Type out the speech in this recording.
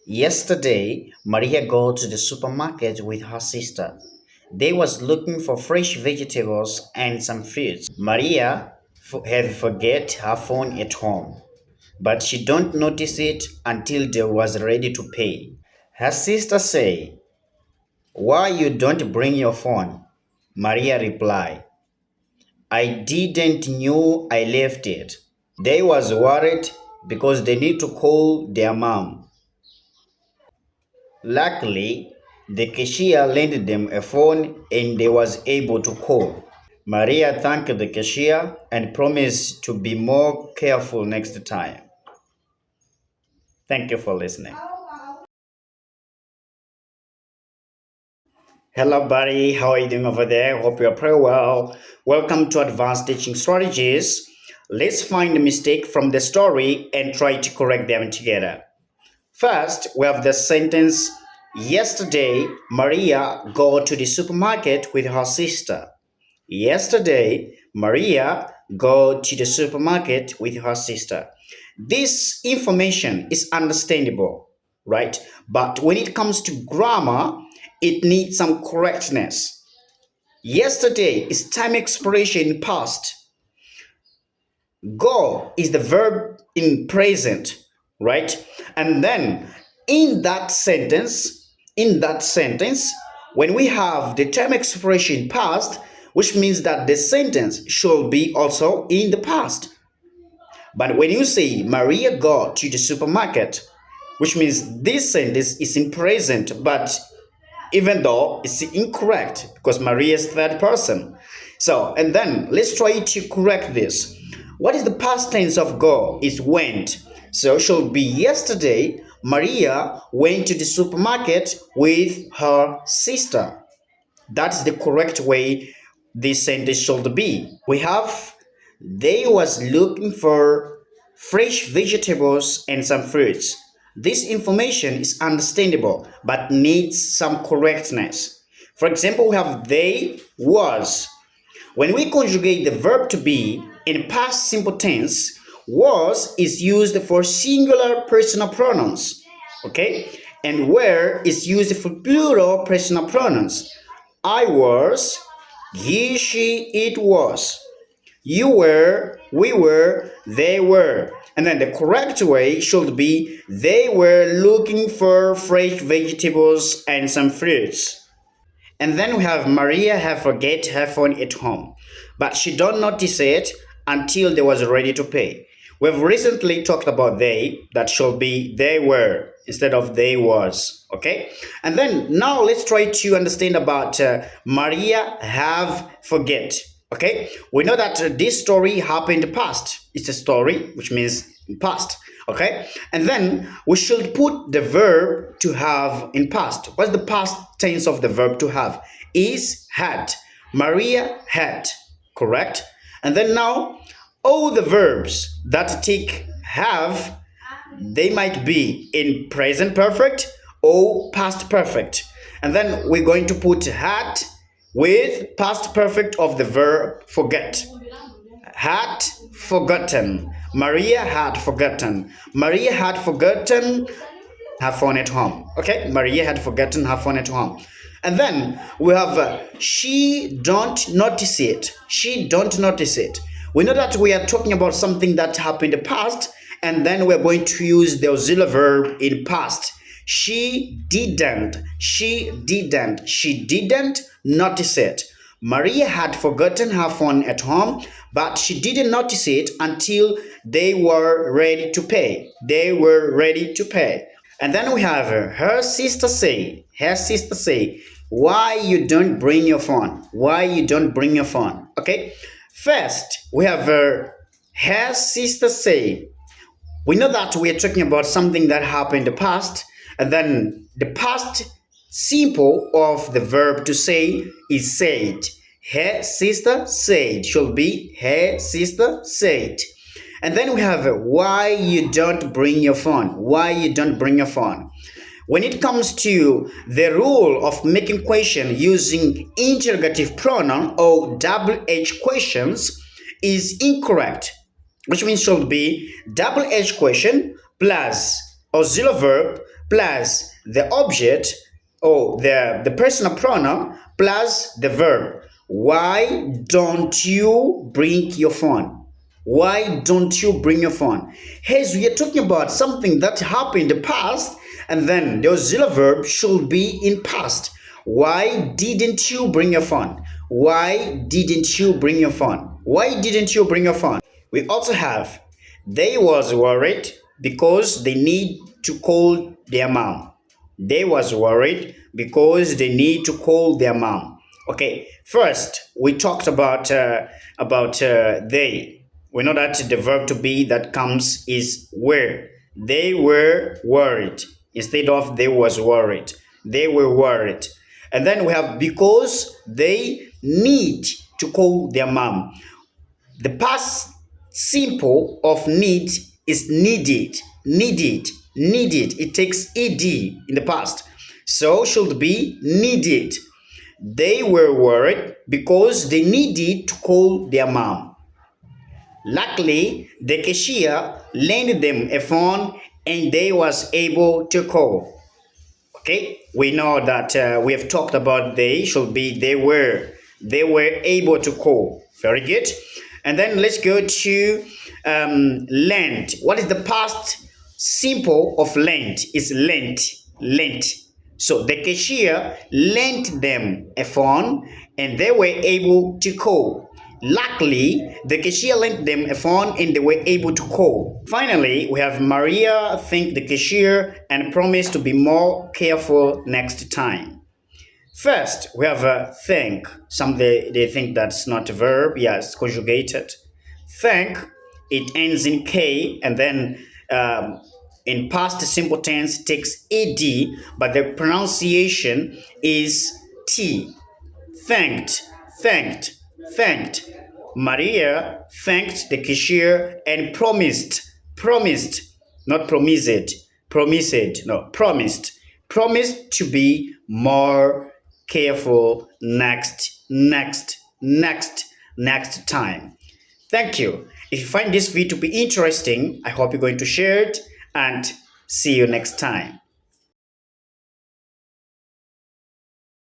Yesterday, Maria go to the supermarket with her sister. They was looking for fresh vegetables and some fruits. Maria had forget her phone at home, but she don't notice it until they was ready to pay. Her sister say, "Why you don't bring your phone?" Maria reply, "I didn't knew I left it." They was worried because they need to call their mom. Luckily, the cashier lent them a phone and they was able to call. Maria thanked the cashier and promised to be more careful next time. Thank you for listening. Hello, buddy. How are you doing over there? Hope you're pretty well. Welcome to Advanced Teaching Strategies. Let's find the mistake from the story and try to correct them together. First, we have the sentence, yesterday, Maria go to the supermarket with her sister. Yesterday, Maria go to the supermarket with her sister. This information is understandable, right? But when it comes to grammar, it needs some correctness. Yesterday is time expression in past. Go is the verb in present, right? And then in that sentence, when we have the time expression past, which means that the sentence should be also in the past. But when you say Maria got to the supermarket, which means this sentence is in present, but even though it's incorrect because Maria is third person. So, and then let's try to correct this. What is the past tense of go? Is went. So, it should be yesterday, Maria went to the supermarket with her sister. That's the correct way this sentence should be. We have they was looking for fresh vegetables and some fruits. This information is understandable but needs some correctness. For example, we have they was. When we conjugate the verb to be in past simple tense, was is used for singular personal pronouns, okay? And were is used for plural personal pronouns. I was, he, she, it was. You were, we were, they were. And then the correct way should be they were looking for fresh vegetables and some fruits. And then we have Maria have forget her phone at home, but she don't notice it until they was ready to pay. We've recently talked about they, that should be they were instead of they was, okay? And then now let's try to understand about Maria have forget, okay? We know that this story happened in the past. It's a story, which means in past, okay? And then we should put the verb to have in past. What's the past tense of the verb to have? Is had. Maria had, correct? And then now all the verbs that take have, they might be in present perfect or past perfect. And then we're going to put had with past perfect of the verb forget. Had forgotten. Maria had forgotten. Maria had forgotten her phone at home. Okay, Maria had forgotten her phone at home. And then we have she don't notice it. She don't notice it. We know that we are talking about something that happened in the past, and then we're going to use the auxiliary verb in past. She didn't notice it. Maria had forgotten her phone at home, but she didn't notice it until they were ready to pay. They were ready to pay. And then we have her sister say, why you don't bring your phone? Why you don't bring your phone? Okay. First, we have her sister say. We know that we are talking about something that happened in the past, and then the past simple of the verb to say is said. Her sister said should be her sister said. And then we have why you don't bring your phone. Why you don't bring your phone. When it comes to the rule of making question using interrogative pronoun or WH questions is incorrect, which means should be WH question plus auxiliary verb plus the object or the personal pronoun plus the verb. Why don't you bring your phone? Why don't you bring your phone? As we are talking about something that happened in the past, and then the auxiliary verb should be in past. Why didn't you bring your phone? Why didn't you bring your phone? Why didn't you bring your phone? We also have they was worried because they need to call their mom. They was worried because they need to call their mom. Okay, first we talked about they. We know that the verb to be that comes is were. They were worried instead of they was worried. They were worried. And then we have because they need to call their mom. The past simple of need is needed, needed, needed. It takes ed in the past. So should be needed. They were worried because they needed to call their mom. Luckily, the cashier lent them a phone and they was able to call. Okay, we know that we have talked about they should be they were able to call. Very good. And then let's go to lent. What is the past simple of lent? Is lent, lent. So the cashier lent them a phone and they were able to call. Luckily, the cashier lent them a phone and they were able to call. Finally, we have Maria thanked the cashier and promised to be more careful next time. First, we have a thank. Some they think that's not a verb. Yeah, it's conjugated. Thank, it ends in K and then in past simple tense it takes ed, but the pronunciation is T. Thanked, thanked, thanked. Maria thanked the cashier and promised, not promised, promised to be more careful next time. Thank you. If you find this video to be interesting, I hope you're going to share it and see you next time.